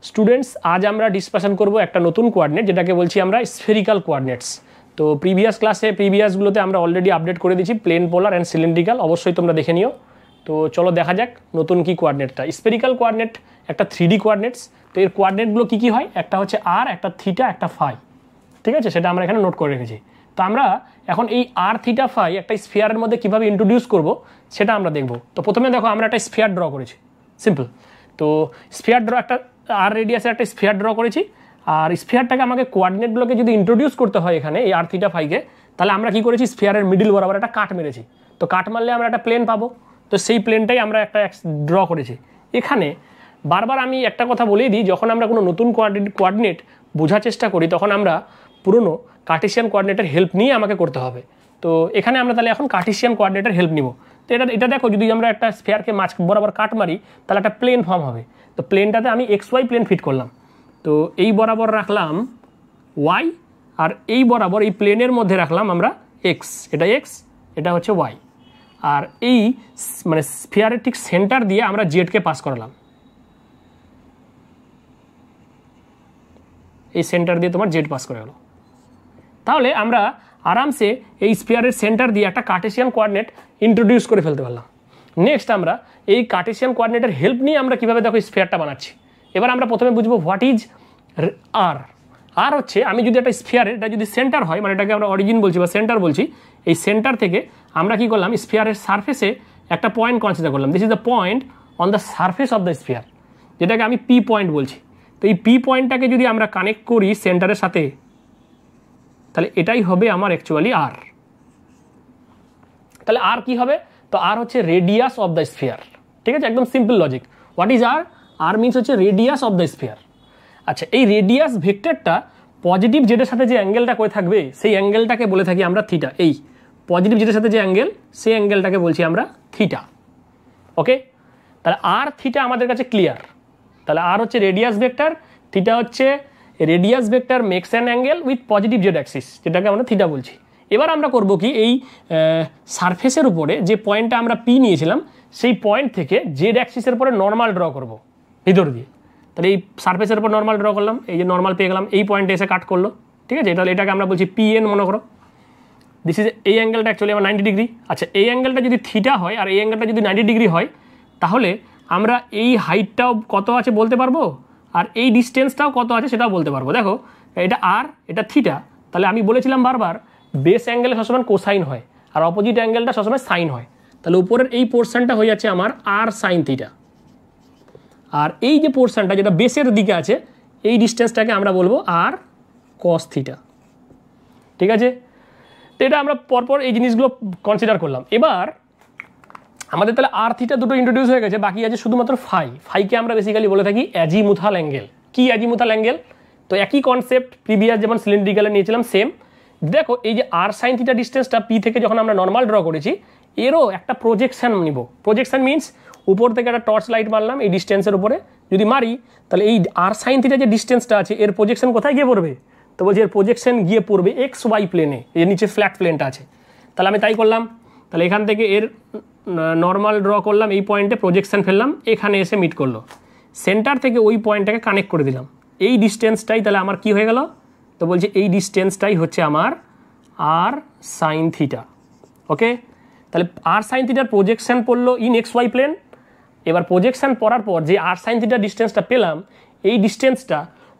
Students আজ আমরা discussion করব একটা নতুন কোঅর্ডিনেট যেটাকে বলছি আমরা স্ফেরিক্যাল কোঅর্ডিনেটস। তো প্রিভিয়াসগুলোতে আমরা অলরেডি আপডেট করে দিয়েছি প্লেন, পোলার অ্যান্ড সিলিন্ড্রিক্যাল, অবশ্যই তোমরা দেখে নিও। তো চলো দেখা যাক নতুন কি কোঅর্ডিনেটটা। স্ফেরিক্যাল কোঅর্ডিনেট একটা 3D কোঅর্ডিনেটস। তো এর কোঅর্ডিনেটগুলো কী কী হয়, একটা হচ্ছে আর, একটা থিটা, একটা ফাই, ঠিক আছে, সেটা আমরা এখানে নোট করে রেখেছি। তো আমরা এখন এই আর থিটা ফাই একটা স্ফিয়ারের মধ্যে কীভাবে ইন্ট্রোডিউস করব সেটা আমরা দেখব। তো প্রথমে দেখো আমরা একটা স্ফিয়ার ড্র করেছি, সিম্পল। তো স্ফিয়ার ড্র একটা আর রেডিয়াসের একটা স্ফিয়ার ড্র করেছি, আর স্ফিয়ারটাকে আমাকে কোঅর্ডিনেটগুলোকে যদি ইন্ট্রোডিউস করতে হয় এখানে এই আর থিটা ফাইকে, তাহলে আমরা কী করেছি, স্ফিয়ারের মিডিল বরাবর একটা কাট মেরেছি। তো কাট মারলে আমরা একটা প্লেন পাবো, তো সেই প্লেনটাই আমরা একটা ড্র করেছি। এখানে বারবার আমি একটা কথা বলেই দিই, যখন আমরা কোনো নতুন কোঅর্ডিনেট বোঝার চেষ্টা করি তখন আমরা পুরনো কার্টেসিয়ান কোঅর্ডিনেটের হেল্প নিয়ে আমাকে করতে হবে। তো এখানে আমরা তাহলে এখন কার্টেসিয়ান কোঅর্ডিনেটের হেল্প নিব। তো এটা দেখো, যদি আমরা একটা স্ফিয়ারকে মাঝ বরাবর কাট মারি তাহলে একটা প্লেন ফর্ম হবে। তো প্লেনটাতে আমি XY প্লেন ফিট করলাম, তো এই বরাবর রাখলাম Y, আর এই বরাবর এই প্লেনের মধ্যে রাখলাম আমরা X, এটা X, এটা হচ্ছে Y, আর এই মানে স্ফিয়ারের ঠিক সেন্টার দিয়ে আমরা জেডকে পাস করালাম, এই সেন্টার দিয়ে তোমার জেড পাস করে গেল। তাহলে আমরা আরামসে এই স্ফিয়ারের সেন্টার দিয়ে একটা কার্টেসিয়ান কোঅর্ডিনেট ইন্ট্রোডিউস করে ফেলতে পারলাম। নেক্সট আমরা এই কার্টেসিয়ান কোঅর্ডিনেটের হেল্প নিয়ে আমরা কীভাবে দেখো স্ফিয়ারটা বানাচ্ছি। এবার আমরা প্রথমে বুঝবো হোয়াট ইজ আর। আর হচ্ছে, আমি যদি একটা স্ফিয়ারের এটা যদি সেন্টার হয়, মানে এটাকে আমরা অরিজিন বলছি বা সেন্টার বলছি, এই সেন্টার থেকে আমরা কি করলাম, স্ফিয়ারের সারফেসে একটা পয়েন্ট কনসিডার করলাম। This is the point on the surface of the sphere, যেটাকে আমি পি পয়েন্ট বলছি। তো এই পি পয়েন্টটাকে যদি আমরা কানেক্ট করি সেন্টারের সাথে, তাহলে এটাই হবে আমার অ্যাকচুয়ালি আর। তাহলে আর কি হবে, তো আর হচ্ছে রেডিয়াস অফ দ্য স্ফিয়ার, ঠিক আছে, একদম simple logic. What is R? R means হচ্ছে রেডিয়াস অফ দ্য স্ফিয়ার। আচ্ছা, এই রেডিয়াস ভেক্টরটা পজিটিভ জেডের সাথে যে অ্যাঙ্গেলটা করে থাকবে সেই অ্যাঙ্গেলটাকে বলে থাকি আমরা থিটা। এই পজিটিভ জেডের সাথে যে অ্যাঙ্গেল, সেই অ্যাঙ্গেলটাকে বলছি আমরা থিটা। ওকে, তাহলে আর থিটা আমাদের কাছে ক্লিয়ার। তাহলে আর হচ্ছে রেডিয়াস ভেক্টর, থিটা হচ্ছে radius vector makes an angle with positive Z axis, যেটাকে আমরা থিটা বলছি। এবার আমরা করব কি, এই সারফেসের উপরে যে পয়েন্টটা আমরা পি নিয়েছিলাম সেই পয়েন্ট থেকে জেড অ্যাক্সিসের উপরে নর্মাল ড্র করব ভিতর দিয়ে। তাহলে এই সারফেসের উপর নর্মাল ড্র করলাম, এই যে নর্মাল পেয়ে গেলাম, এই পয়েন্টে এসে কাট করলো, ঠিক আছে। তাহলে এটাকে আমরা বলছি PN মনে করো। দিস ইজ এই অ্যাঙ্গেলটা অ্যাকচুয়ালি আমার 90 ডিগ্রি। আচ্ছা, এই অ্যাঙ্গেলটা যদি থিটা হয় আর এই অ্যাঙ্গেলটা যদি 90 ডিগ্রি হয়, তাহলে আমরা এই হাইটটাও কত আছে বলতে পারবো, আর এই ডিস্টেন্সটাও কত আছে সেটাও বলতে পারবো। দেখো, এটা আর, এটা থিটা, তাহলে আমি বলেছিলাম বারবার বেস অ্যাঙ্গেলে সবসময় কোসাইন হয় আর অপোজিট অ্যাঙ্গেলটা সবসময় সাইন হয়। তাহলে উপরের এই পোর্শনটা হয়ে যাচ্ছে আমার আর সাইন থিটা, আর এই যে পোর্শনটা যেটা বেসের দিকে আছে এই ডিস্টেন্সটাকে আমরা বলবো আর কস থিটা, ঠিক আছে। তো এটা আমরা পরপর এই জিনিসগুলো কনসিডার করলাম। এবার আমাদের তাহলে আর থিটা দুটো ইন্ট্রোডিউস হয়ে গেছে, বাকি আছে শুধুমাত্র ফাই। ফাইকে আমরা বেসিক্যালি বলে থাকি অ্যাজিমুথাল অ্যাঙ্গেল। কি অ্যাজিমুথাল অ্যাঙ্গেল? তো একই কনসেপ্ট প্রিভিয়াস যেমন সিলিন্ড্রিক্যালে নিয়েছিলাম সেম। দেখো, এই যে আর সাইন থিটা ডিস্টেন্সটা পি থেকে যখন আমরা নর্মাল ড্র করেছি, এরও একটা প্রজেকশন নিব। প্রজেকশন মিনস উপর থেকে একটা টর্চ লাইট মারলাম এই ডিস্টেন্সের উপরে, যদি মারি তাহলে এই আর সাইন থিটা যে ডিস্টেন্সটা আছে এর প্রজেকশন কোথায় গিয়ে পড়বে, তো বলছি এর প্রজেকশন গিয়ে পড়বে XY প্লেনে, এর নিচে ফ্ল্যাট প্লেনটা আছে। তাহলে আমি তাই করলাম, তাহলে এখান থেকে এর নর্মাল ড্র করলাম, এই পয়েন্টে প্রজেকশন ফেললাম, এখানে এসে মিট করলো, সেন্টার থেকে ওই পয়েন্টটাকে কানেক্ট করে দিলাম। এই ডিস্টেন্সটাই তাহলে আমার কি হয়ে গেল, তো বলছি এই ডিস্টেন্সটাই হচ্ছে আমার আর সাইন থিটা। ওকে, তাহলে আর সাইন থিটার প্রজেকশন পড়লো ইন XY প্লেন। এবার প্রজেকশন পড়ার পর যে আর সাইন থিটার ডিস্টেন্সটা পেলাম, এই ডিস্টেন্সটা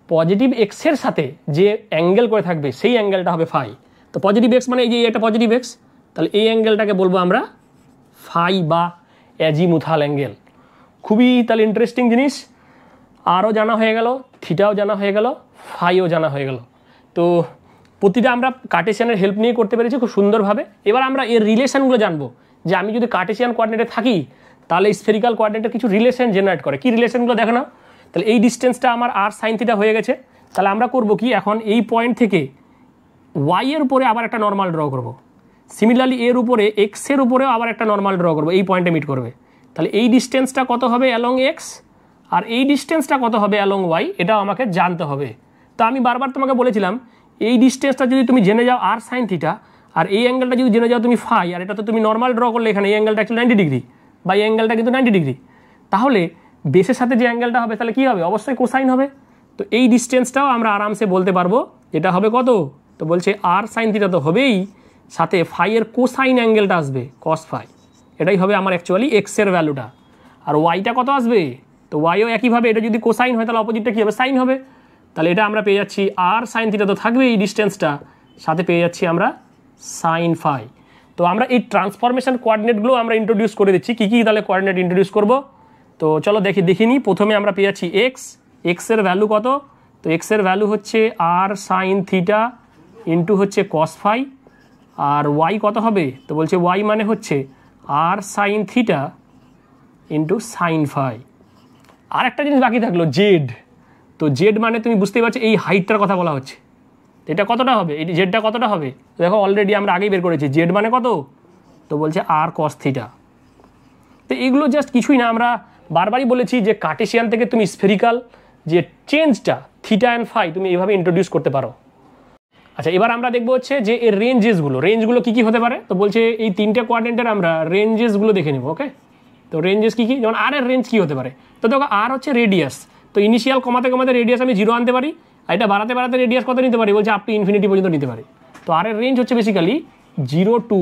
পজিটিভ এক্সের সাথে যে অ্যাঙ্গেল করে থাকবে সেই অ্যাঙ্গেলটা হবে ফাই। তো পজিটিভ এক্স মানে এই যে এটা পজিটিভ এক্স, তাহলে এই অ্যাঙ্গেলটাকে বলবো আমরা ফাই বা অ্যাজিমুথাল অ্যাঙ্গেল। খুবই তাহলে ইন্টারেস্টিং জিনিস। আরও জানা হয়ে গেল, থিটাও জানা হয়ে গেল, ফাইও জানা হয়ে গেল। তো প্রতিটা আমরা কার্টেসিয়ানের হেল্প নিয়ে করতে পেরেছি খুব সুন্দরভাবে। এবার আমরা এর রিলেশনগুলো জানবো, যে আমি যদি কার্টেসিয়ান কোঅর্ডিনেটে থাকি তাহলে স্ফেরিক্যাল কোঅর্ডিনেটের কিছু রিলেশন জেনারেট করে। কি রিলেশনগুলো দেখো না, তাহলে এই ডিস্টেন্সটা আমার আর সাইন থিটা হয়ে গেছে। তাহলে আমরা করব কি, এখন এই পয়েন্ট থেকে Y এর উপরে আবার একটা নর্মাল ড্র করব। সিমিলারলি এর উপরে X এর উপরেও আবার একটা নর্মাল ড্র করব, এই পয়েন্টে মিট করবে। তাহলে এই ডিস্টেন্সটা কত হবে অ্যালং X, আর এই ডিস্টেন্সটা কত হবে অ্যালং Y, এটাও আমাকে জানতে হবে। তো আমি বারবার তোমাকে বলেছিলাম এই ডিস্টেন্সটা যদি তুমি জেনে যাও আর সাইন থিটা, আর এই অ্যাঙ্গেলটা যদি জেনে যাও তুমি ফাই, আর এটা তো তুমি নর্মাল ড্র করলে এখানে এই অ্যাঙ্গেলটা অ্যাকচুয়ালি 90 ডিগ্রি, বা এই অ্যাঙ্গেলটা কিন্তু 90 ডিগ্রি, তাহলে বেসের সাথে যে অ্যাঙ্গেলটা হবে তাহলে কি হবে, অবশ্যই কোসাইন হবে। তো এই ডিস্টেন্সটাও আমরা আরামসে বলতে পারবো এটা হবে কত, তো বলছে আর সাইন থিটা তো হবেই, সাথে ফাই এর কোসাইন অ্যাঙ্গেলটা আসবে কস ফাই, এটাই হবে আমার অ্যাকচুয়ালি এক্সের ভ্যালুটা। আর ওয়াইটা কত আসবে, তো ওয়াইও একইভাবে, এটা যদি কোসাইন হয় তাহলে অপোজিটটা কী হবে, সাইন হবে। তাহলে এটা আমরা পেয়ে যাচ্ছি আর সাইন থিটা তো থাকবে এই ডিস্টেন্সটা, সাথে পেয়ে যাচ্ছি আমরা সাইন ফাই। তো আমরা এই ট্রান্সফরমেশন কোঅর্ডিনেটগুলো আমরা ইন্ট্রোডিউস করে দিচ্ছি, কী কী তাহলে কোঅর্ডিনেট ইন্ট্রোডিউস করব। তো চলো দেখিনি। প্রথমে আমরা পেয়ে যাচ্ছি এক্সের ভ্যালু কত, তো এক্সের ভ্যালু হচ্ছে আর সাইন থিটা ইন্টু হচ্ছে কস ফাই, আর ওয়াই কত হবে, তো বলছে ওয়াই মানে হচ্ছে আর sine theta into sine phi. আর একটা জিনিস বাকি থাকলো জেড, তো জেড মানে তুমি বুঝতেই পারছো এই হাইটটার কথা বলা হচ্ছে, এটা কতটা হবে, এই জেডটা কতটা হবে, দেখো অলরেডি আমরা আগেই বের করেছি জেড মানে কত, তো বলছে আর কস থিটা। তো এগুলো জাস্ট কিছুই না, আমরা বারবারই বলেছি যে কার্টেসিয়ান থেকে তুমি স্ফেরিক্যাল যে চেঞ্জটা থিটা অ্যান্ড ফাই তুমি এইভাবে ইন্ট্রোডিউস করতে পারো। আচ্ছা, এবার আমরা দেখবো হচ্ছে যে এর রেঞ্জগুলো কী কী হতে পারে। তো বলছে এই তিনটে কোয়াড্রেন্টের আমরা রেঞ্জেসগুলো দেখে নেব। ওকে, তো রেঞ্জেস কী কী, যেমন আর এর রেঞ্জ কী হতে পারে, তো দেখো আর হচ্ছে রেডিয়াস, তো ইনিশিয়াল কমাতে কমাতে রেডিয়াস আমি 0 আনতে পারি, আর এটা বাড়াতে বাড়াতে রেডিয়াস কত নিতে পারি, বলছে আপ টু ইনফিনিটি পর্যন্ত নিতে পারি। তো আর এর রেঞ্জ হচ্ছে বেসিক্যালি 0 টু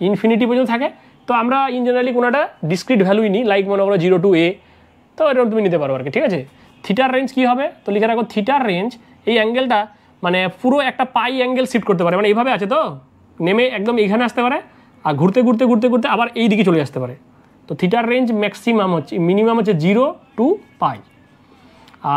ইনফিনিটি পর্যন্ত থাকে। তো আমরা ইন জেনারেলি কোনোটা ডিসক্রিট ভ্যালুই নিই, লাইক মনে করো 0 টু a, তো এরকম তুমি নিতে পারো আর কি, ঠিক আছে। থিটার রেঞ্জ কী হবে, তো লিখে রাখো থিটার রেঞ্জ, এই অ্যাঙ্গেলটা মানে পুরো একটা পাই অ্যাঙ্গেল শিফট করতে পারে, মানে এইভাবে আছে তো নেমে একদম এইখানে আসতে পারে, আর ঘুরতে ঘুরতে ঘুরতে ঘুরতে আবার এই দিকে চলে আসতে পারে। তো থিটার রেঞ্জ ম্যাক্সিমাম হচ্ছে, মিনিমাম হচ্ছে 0 টু পাই।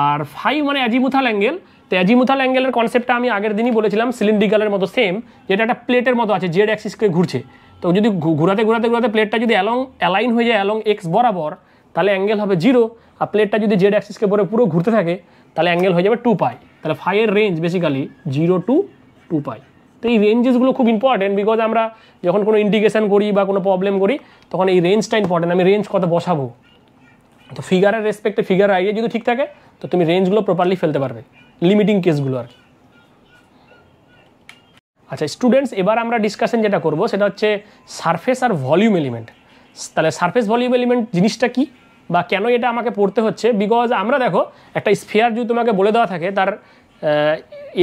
আর ফাই মানে অ্যাজিমুথাল অ্যাঙ্গেল, তো অ্যাজিমুথাল অ্যাঙ্গেলের কনসেপ্টটা আমি আগের দিনই বলেছিলাম, সিলিন্ড্রিক্যালের মতো সেম, যেটা একটা প্লেটের মতো আছে, জেড অ্যাক্সিসকে ঘুরছে, তো যদি ঘুরাতে ঘুরাতে ঘুরাতে প্লেটটা যদি অ্যালাইন হয়ে যায় অ্যালং এক্স বরাবর, তাহলে অ্যাঙ্গেল হবে 0, আর প্লেটটা যদি জেড অ্যাক্সিসকে পরে পুরো ঘুরতে থাকে তাহলে অ্যাঙ্গেল হয়ে যাবে 2 পাই। তাহলে ফাইয়ের রেঞ্জ বেসিক্যালি 0 টু 2 পাই। তো এই রেঞ্জেসগুলো খুব ইম্পর্টেন্ট, বিকজ আমরা যখন কোনো ইন্টিগ্রেশন করি বা কোনো প্রবলেম করি তখন এই রেঞ্জটা ইম্পর্টেন্ট, আমি রেঞ্জ কত বসাবো। তো ফিগারের রেসপেক্টে ফিগারের আইডিয়া যদি ঠিক থাকে তো তুমি রেঞ্জগুলো প্রপারলি ফেলতে পারবে, লিমিটিং কেসগুলো আর কি। আচ্ছা স্টুডেন্টস, এবার আমরা ডিসকাশন যেটা করব সেটা হচ্ছে সারফেস আর ভলিউম এলিমেন্ট। তাহলে সারফেস ভলিউম এলিমেন্ট জিনিসটা কি বা কেন এটা আমাকে পড়তে হচ্ছে, বিকজ আমরা দেখো একটা স্ফিয়ার যদি তোমাকে বলে দেওয়া থাকে তার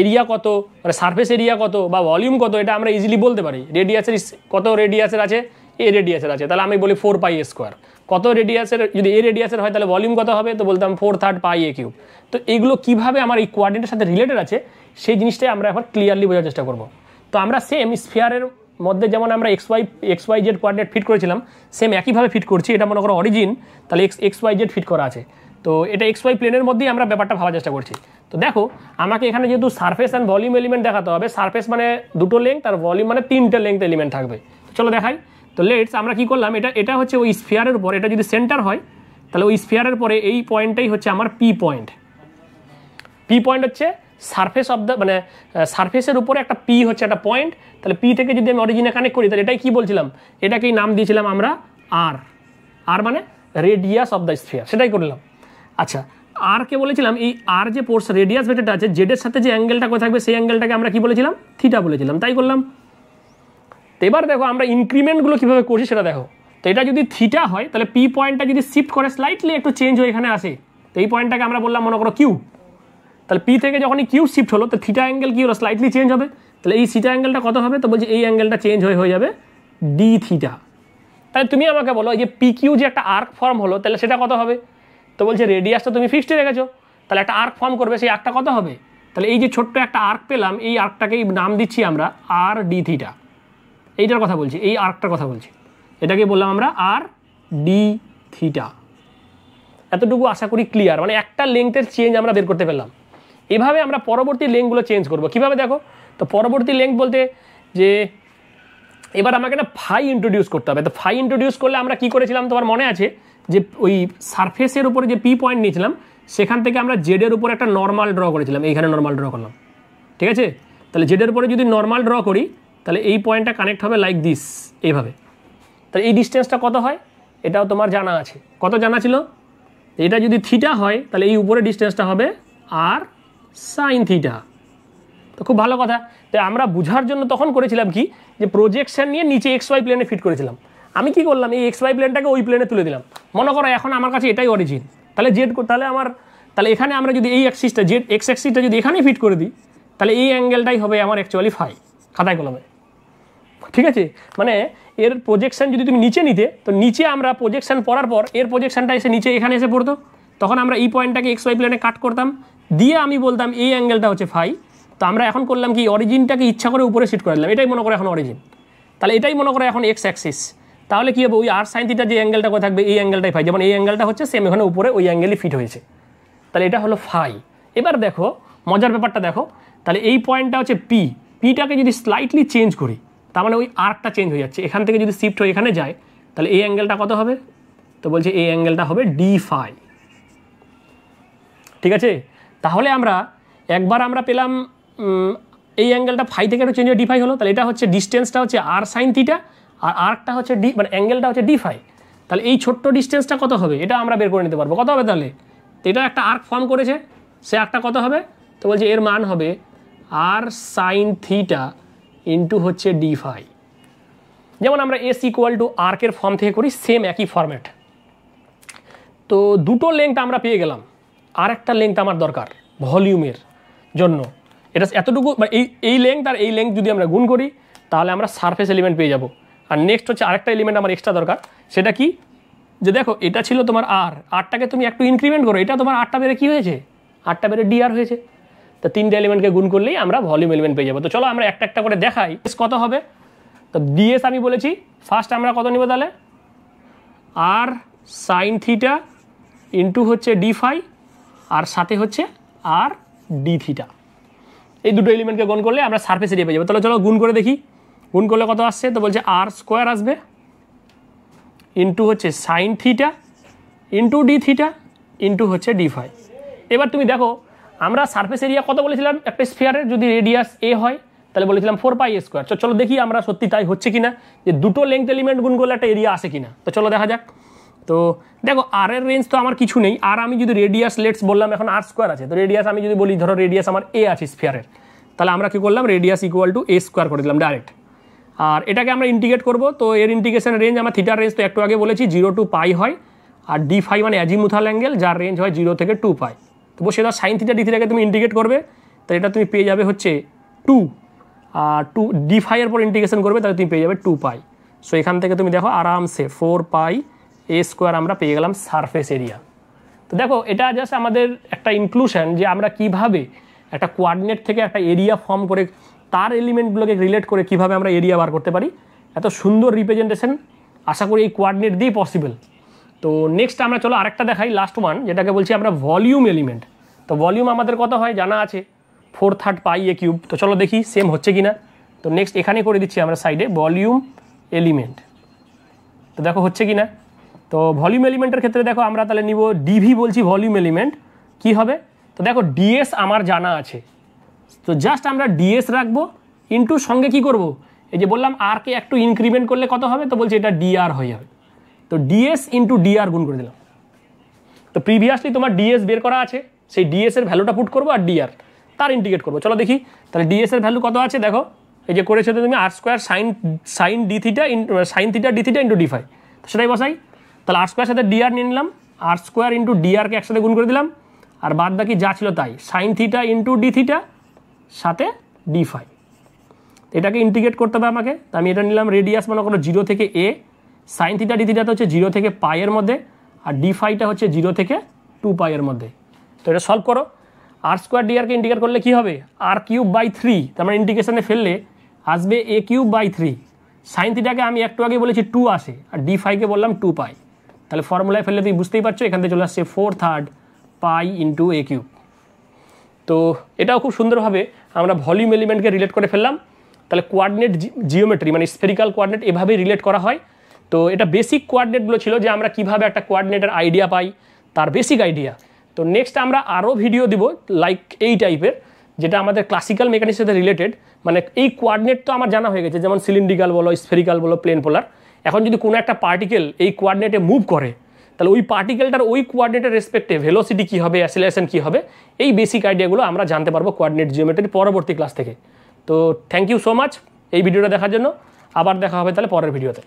এরিয়া কত, মানে সারফেস এরিয়া কত বা ভলিউম কত, এটা আমরা ইজিলি বলতে পারি। রেডিয়াসের কত রেডিয়াসের আছে, এ রেডিয়াসের আছে, তাহলে আমি বলি 4 পাই a স্কোয়ার। কত রেডিয়াসের, যদি এ রেডিয়াসের হয় তাহলে ভলিউম কত হবে, তো বলতাম 4/3 পাই a কিউব। তো এইগুলো কীভাবে আমার এই কোয়ার্ডিনেটের সাথে রিলেটেড আছে সেই জিনিসটাই আমরা এখন ক্লিয়ারলি বোঝার চেষ্টা করব। তো আমরা সেম স্ফিয়ারের মধ্যে যেমন আমরা X Y Z coordinate fit করেছিলাম, সেম একইভাবে ফিট করছি। এটা মনে করো অরিজিন, তাহলে এক্স ওয়াই জেড ফিট করা আছে, তো এটা এক্স ওয়াই প্লেনের মধ্যেই আমরা ব্যাপারটা ভাবার চেষ্টা করছি। তো দেখো আমাকে এখানে যেহেতু সারফেস অ্যান্ড ভলিউম এলিমেন্ট দেখাতে হবে, সারফেস মানে 2টো লেংথ আর ভলিউম মানে 3টে লেংথ এলিমেন্ট থাকবে। তো চলো দেখাই। তো লেটস আমরা কি করলাম, এটা হচ্ছে ওই স্ফিয়ারের উপর, এটা যদি সেন্টার হয় তাহলে ওই স্ফিয়ারের পরে এই পয়েন্টটাই হচ্ছে আমার পি পয়েন্ট। পি পয়েন্ট হচ্ছে সারফেস অফ দ্য, মানে সারফেসের উপরে একটা পি হচ্ছে একটা পয়েন্ট। তাহলে পি থেকে যদি আমি অরিজিনে কানেক্ট করি তাহলে এটাই কি বলছিলাম, এটাকেই নাম দিয়েছিলাম আমরা আর মানে রেডিয়াস অফ দ্য স্ফিয়ার, সেটাই করলাম। আচ্ছা আরকে বলেছিলাম এই আর যে পোর্স রেডিয়াস ভেক্টরটা আছে জেডের সাথে যে অ্যাঙ্গেলটা করে থাকবে সেই অ্যাঙ্গেলটাকে আমরা কি বলেছিলাম, থিটা বলেছিলাম, তাই করলাম। তো এবার দেখো আমরা ইনক্রিমেন্টগুলো কীভাবে করছি সেটা দেখো। তো এটা যদি থিটা হয় তাহলে পি পয়েন্টটা যদি শিফট করে স্লাইটলি একটু চেঞ্জ হয়ে এখানে আসে, তো এই পয়েন্টটাকে আমরা বললাম মনে করো কিউ। তাহলে পি থেকে যখনই কিউ শিফট হলো তো থিটা অ্যাঙ্গেল কি হলো, স্লাইটলি চেঞ্জ হবে। তাহলে এই থিটা অ্যাঙ্গেলটা কত হবে, তো বলছি এই অ্যাঙ্গেলটা চেঞ্জ হয়ে যাবে ডি থিটা। তাহলে তুমি আমাকে বলো এই যে পি কিউ যে একটা আর্ক ফর্ম হলো তাহলে সেটা কত হবে, তো বলছে রেডিয়াসটা তুমি ফিক্সড রেখেছো, তাহলে একটা আর্ক ফর্ম করবে, সেই আর্কটা কত হবে, তাহলে এই যে ছোট্ট একটা আর্ক পেলাম এই আর্কটাকেই নাম দিচ্ছি আমরা আর ডি থিটা। এইটার কথা বলছি, এই আর্কটার কথা বলছি, এটাকে বললাম আমরা আর ডি থিটা। এতটুকু আশা করি ক্লিয়ার, মানে একটা লেংথের চেঞ্জ আমরা বের করতে পারলাম। এভাবে আমরা পরবর্তী লেংথগুলো চেঞ্জ করবো কীভাবে দেখো। তো পরবর্তী লেংথ বলতে যে এবার আমাকে একটা ফাই ইন্ট্রোডিউস করতে হবে। তো ফাই ইন্ট্রোডিউস করলে আমরা কি করেছিলাম তোমার মনে আছে, যে ওই সারফেসের উপরে যে পি পয়েন্ট নিয়েছিলাম সেখান থেকে আমরা জেডের উপরে একটা নর্মাল ড্র করেছিলাম, এইখানে নর্মাল ড্র করলাম, ঠিক আছে। তাহলে জেডের উপরে যদি নর্মাল ড্র করি তাহলে এই পয়েন্টটা কানেক্ট হবে লাইক দিস, এইভাবে। তাহলে এই ডিস্টেন্সটা কত হয় এটাও তোমার জানা আছে, কত জানা ছিল, এটা যদি থিটা হয় তাহলে এই উপরে ডিস্টেন্সটা হবে আর সাইন থিটা। তো খুব ভালো কথা। তো আমরা বোঝার জন্য তখন করেছিলাম কি, যে প্রজেকশন নিয়ে নিচে এক্স ওয়াই প্লেনে ফিট করেছিলাম। আমি কি করলাম, এই এক্স ওয়াই প্লেনটাকে ওই প্লেনে তুলে দিলাম, মনে করো এখন আমার কাছে এটাই অরিজিন, তাহলে জেড, তাহলে এখানে আমরা যদি এই অ্যাক্সিসটা জেড এক্স অ্যাক্সিসটা যদি এখানেই ফিট করে দিই, তাহলে এই অ্যাঙ্গেলটাই হবে আমার অ্যাকচুয়ালি ফাই, খাতায় কলমে। ঠিক আছে, মানে এর প্রজেকশন যদি তুমি নিচে নিতে, তো নিচে আমরা প্রজেকশন পড়ার পর এর প্রজেকশনটা এসে নিচে এখানে এসে পড়তো, তখন আমরা এই পয়েন্টটাকে এক্স ওয়াই প্লেনে কাট করতাম, দিয়ে আমি বলতাম এই অ্যাঙ্গেলটা হচ্ছে ফাই। তো আমরা এখন করলাম কি, অরিজিনটাকে ইচ্ছা করে উপরে শিফট করে দিলাম, এটাই মনে করে এখন অরিজিন, তাহলে এটাই মনে করে এখন এক্স অ্যাক্সিস। তাহলে কী হবে, ওই আর সাইন থিটা যে অ্যাঙ্গেলটা করে থাকবে এই অ্যাঙ্গেলটাই ফাই, যেমন এই অ্যাঙ্গেলটা হচ্ছে সেম এখানে উপরে ওই অ্যাঙ্গেলই ফিট হয়েছে, তাহলে এটা হলো ফাই। এবার দেখো মজার ব্যাপারটা দেখো, তাহলে এই পয়েন্টটা হচ্ছে পি, পিটাকে যদি স্লাইটলি চেঞ্জ করি, তার মানে ওই আর্কটা চেঞ্জ হয়ে যাচ্ছে, এখান থেকে যদি শিফট হয়ে এখানে যায়, তাহলে এই অ্যাঙ্গেলটা কত হবে, তো বলছে এই অ্যাঙ্গেলটা হবে ডি ফাই। ঠিক আছে, তাহলে আমরা একবার আমরা পেলাম এই অ্যাঙ্গেলটা ফাই থেকে একটু চেঞ্জ হয়ে ডি ফাই হলো, তাহলে এটা হচ্ছে ডিস্টেন্সটা হচ্ছে আর সাইন থিটা, আর আর্কটা হচ্ছে ডি, মানে অ্যাঙ্গেলটা হচ্ছে ডি ফাই। তাহলে এই ছোট্ট ডিস্টেন্সটা কত হবে এটা আমরা বের করে নিতে পারবো, কত হবে তাহলে, তো এটা একটা আর্ক ফর্ম করেছে, সে আর্কটা কত হবে, তো বলছে এর মান হবে আর সাইন থিটা ইন্টু হচ্ছে ডি ফাই। যেমন আমরা এস ইকুয়াল টু আর্কের ফর্ম থেকে করি, সেম একই ফরম্যাট। তো দুটো লেংথ আমরা পেয়ে গেলাম, আর একটা লেংথ আমার দরকার ভলিউমের জন্য, এটা এতটুকু, এই লেংথ আর এই লেংথ যদি আমরা গুণ করি তাহলে আমরা সারফেস এলিমেন্ট পেয়ে যাব। আর নেক্সট হচ্ছে আরেকটা এলিমেন্ট আমার এক্সট্রা দরকার, সেটা কি, যে দেখো এটা ছিল তোমার আরটাকে তুমি একটু ইনক্রিমেন্ট করো, এটা তোমার আরটা বেড়ে কী হয়েছে, আরটা বেড়ে ডি আর হয়েছে, তো তিনটে এলিমেন্টকে গুণ করলেই আমরা ভলিউম এলিমেন্ট পেয়ে যাবো। তো চলো আমরা একটা একটা করে দেখাই কত হবে। তো ডিএস আমি বলেছি ফার্স্ট আমরা কত নিব তাহলে, আর সাইন থিটা ইন্টু হচ্ছে ডি ফাই, আর সাথে হচ্ছে আর ডি থিটা, এই দুটো এলিমেন্টকে গুণ করলে আমরা সারফেস এরিয়া পেয়ে যাবো। তাহলে চলো গুণ করে দেখি, গুণ করলে কত আসছে, তো বলছে আর স্কোয়ার আসবে ইন্টু হচ্ছে sign theta into D theta into হচ্ছে ডি ফাই। এবার তুমি দেখো আমরা সারফেস এরিয়া কত বলেছিলাম, একটা স্ফিয়ারের যদি রেডিয়াস এ হয় তাহলে বলেছিলাম 4πa স্কোয়ার। চলো দেখি আমরা সত্যি তাই হচ্ছে কিনা, যে দুটো লেংথ এলিমেন্ট গুণ করলে একটা এরিয়া আসে কিনা। তো চলো দেখা যাক। তো দেখো আর এর রেঞ্জ তো আমার কিছু নেই, আর আমি যদি রেডিয়াস লেটস বললাম এখন আর স্কোয়ার আছে, তো রেডিয়াস আমি যদি বলি ধরো রেডিয়াস আমার এ আছে স্ফিয়ারের, তাহলে আমরা কী করলাম radius equal to A square করে দিলাম ডাইরেক্ট। আর এটাকে আমরা ইন্টিগ্রেট করবো, তো এর ইন্টিগ্রেশন রেঞ্জ আমার থিটার রেঞ্জ তো একটু আগে বলেছি 0 to π হয়, আর ডি ফাই মানে অ্যাজিমুথাল অ্যাঙ্গেল যার রেঞ্জ হয় 0 থেকে 2π। তো বসে দাও সাইন থিটা ডি থিটাকে তুমি ইন্টিগ্রেট করবে, তো এটা তুমি পেয়ে যাবে হচ্ছে 2, আর 2 ডি ফাই এর পর ইন্টিগ্রেশন করবে তাহলে তুমি পেয়ে যাবে 2π। সো এখান থেকে তুমি দেখো আরামসে 4πa স্কোয়ার আমরা পেয়ে গেলাম সারফেস এরিয়া। তো দেখো এটা জাস্ট আমাদের একটা ইনক্লুশন যে আমরা কিভাবে একটা কোয়ার্ডিনেট থেকে একটা এরিয়া ফর্ম করে তার এলিমেন্টগুলোকে রিলেট করে কিভাবে আমরা এরিয়া বার করতে পারি, এত সুন্দর রিপ্রেজেন্টেশন আশা করি এই কোয়ার্ডিনেট দিয়েই পসিবল। তো নেক্সট আমরা চলো আরেকটা দেখাই, লাস্ট ওয়ান, যেটাকে বলছি আমরা ভলিউম এলিমেন্ট। তো ভলিউম আমাদের কত হয় জানা আছে 4/3πa³। তো চলো দেখি সেম হচ্ছে কিনা। তো নেক্সট এখানে করে দিচ্ছি আমরা সাইডে ভলিউম এলিমেন্ট, তো দেখো হচ্ছে কিনা। তো ভলিউম এলিমেন্টের ক্ষেত্রে দেখো আমরা তাহলে নিব ডিভি, বলছি ভলিউম এলিমেন্ট কি হবে, তো দেখো ডিএস আমার জানা আছে, তো জাস্ট আমরা ডিএস রাখবো ইন্টু সঙ্গে কি করব, এই যে বললাম আরকে একটু ইনক্রিমেন্ট করলে কত হবে, তো বলছি এটা ডিআর হয়ে যাবে, তো ডিএস ইন্টু ডিআর গুণ করে দিলাম। তো প্রিভিয়াসলি তোমার ডিএস বের করা আছে, সেই ডিএস এর ভ্যালুটা পুট করবো আর ডিআর তার ইন্টিগ্রেট করবো। চলো দেখি তাহলে ডিএস এর ভ্যালু কত আছে, দেখো এই যে করেছো তুমি আর square sine d theta sine theta d theta into d phi, তো সেটাই বসাই। তাহলে আর স্কোয়ার সাথে ডিআর নিয়ে নিলাম, আর স্কোয়ার ইন্টু ডিআরকে একসাথে গুণ করে দিলাম, আর বাদ বাকি যা ছিল তাই sign theta into D theta সাথে ডি ফাই, এটাকে ইন্টিগ্রেট করতে হবে আমাকে। তো আমি এটা নিলাম রেডিয়াস মনে করো 0 থেকে a, সাইন থিটা ডি থিটাটা হচ্ছে 0 থেকে π এর মধ্যে, আর ডি ফাইটা হচ্ছে 0 থেকে 2π এর মধ্যে। তো এটা সলভ করো, আর স্কোয়ার ডিআরকে ইন্টিগ্রেট করলে কী হবে r³/3, তার মানে ইন্টিগ্রেশনে ফেললে আসবে a³/3। সাইন থিটাকে আমি একটু আগে বলেছি 2 আসে, আর ডি ফাইকে বললাম 2π, তাহলে ফর্মুলায় ফেললে তুমি বুঝতেই পারছো এখান থেকে চলে আসছে 4/3π × a³। তো এটাও খুব সুন্দরভাবে আমরা ভলিউম এলিমেন্টকে রিলেট করে ফেললাম। তাহলে কোয়ার্ডিনেট জিওমেট্রি মানে স্ফেরিক্যাল কোয়ার্ডিনেট এভাবেই রিলেট করা হয়। তো এটা বেসিক কোয়ার্ডিনেটগুলো ছিল যে আমরা কিভাবে একটা কোয়ার্ডিনেটের আইডিয়া পাই, তার বেসিক আইডিয়া। তো নেক্সট আমরা আরও ভিডিও দিব লাইক এই টাইপের, যেটা আমাদের ক্লাসিক্যাল মেকানিক্সের সাথে রিলেটেড। মানে এই কোয়ার্ডিনেট তো আমার জানা হয়ে গেছে, যেমন সিলিন্ড্রিক্যাল বলো, স্ফেরিক্যাল বলো, প্লেন পোলার। এখন যদি কোনো একটা পার্টিকেল এই কোয়ার্ডিনেটে মুভ করে, তাহলে ওই পার্টিকেলটার ওই কোয়ার্ডিনেটের রেসপেক্টে ভেলোসিটি কী হবে, অ্যাসিলেশন কী হবে, এই বেসিক আইডিয়াগুলো আমরা জানতে পারবো কোয়ার্ডিনেট জিওমেট্রির পরবর্তী ক্লাস থেকে। তো থ্যাংক ইউ সো মাচ এই ভিডিওটা দেখার জন্য, আবার দেখা হবে তাহলে পরের ভিডিওতে।